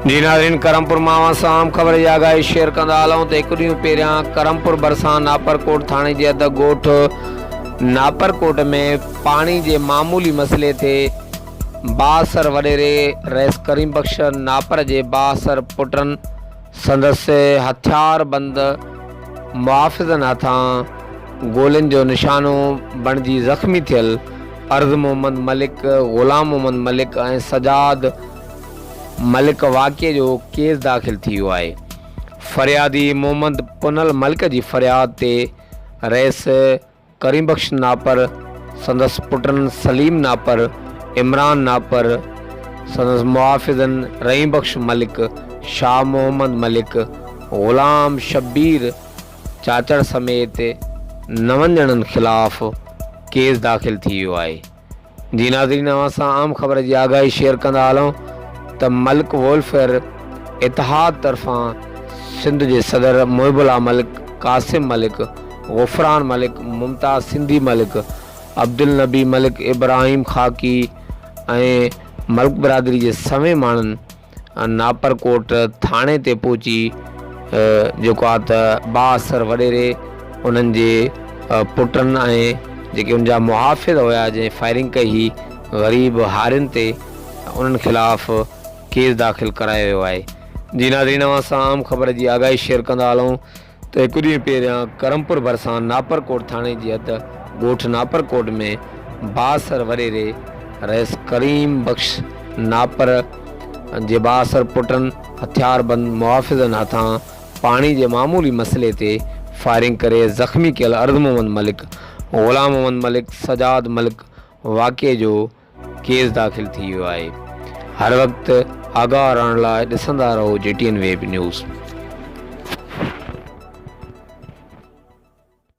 जी नाज़रीन, करमपुर मां साम ख़बर जी आगाही शेयर कंदा हलूं त हिकु ॾींहुं पहिरियां करमपुर भरिसां नापरकोट थाणे जे अध ॻोठ नापरकोट में पाणी जे मामूली मसइले ते बासर वॾेरे रहिस करीम बख्श नापर जे बासर पुटनि संदसि हथियार बंद मुआफ़िज़नि हथां गोलियुनि जो निशानो बणिजी ज़ख़्मी थियल अर्ज़ मोहम्मद मलिक, ग़ुलाम मोहम्मद मलिक ऐं सजाद मलिक वाक़िए जो केस दाख़िल थी वियो आहे। फ़रियादी मोहम्मद पुनल मलिक जी फ़रियाद ते रहिस करीम बख्श नापर, संदसि पुटनि सलीम नापर, इमरान नापर, संदसि मुआफ़िज़नि रहीम बख्श मलिक, शाह मोहम्मद मलिक, ग़ुलाम शब्बीर चाचड़ समेत 9 ॼणनि ख़िलाफ़ केस दाख़िल थी वियो आहे। जी नाज़रीन, असां आम ख़बर जी आगाही शेयर कंदा हलूं त मलिक वेलफेयर इतिहाद तरफ़ां सिंध जे सदर मुहिबुल्लाह मलिक, कासिम मलिक, ग़ुफ़रान मलिक, मुमताज़ सिंधी मलिक, अब्दुल नबी मलिक, इब्राहिम खाकी ऐं मलिक बिरादरी जे सवे माण्हुनि नापरकोट थाणे ते पहुची जेको आहे त बासर वॾेरे उन्हनि जे पुटनि ऐं जेके उनजा मुहाफ़िज़ हुया जंहिं फायरिंग कई ग़रीब हारियुनि ते, उन्हनि ख़िलाफ़ केस दाख़िल करायो वियो आहे। जी नाज़रीन, असां आम ख़बर जी आगाही शेयर कंदा हलूं त हिकु ॾींहुं पहिरियां करमपुर भरिसां नापरकोट थाणे जी हद ॻोठ नापरकोट में बासर वॾेरे रहिस करीम बख्श नापर जे बासर पुटनि हथियार बंद मुआफ़िज़नि हथां पाणी जे मामूली मसइले ते फायरिंग करे ज़ख़्मी कयल अर्ज़ मोहम्मद मलिक, ग़ुलाम मोहम्मद मलिक, सजाद मलिक वाक़िए जो केस दाख़िल थी वियो आहे। हर वक़्तु आगाह रहण लाइ ॾिसंदा रहो JTN वेब न्यूज़।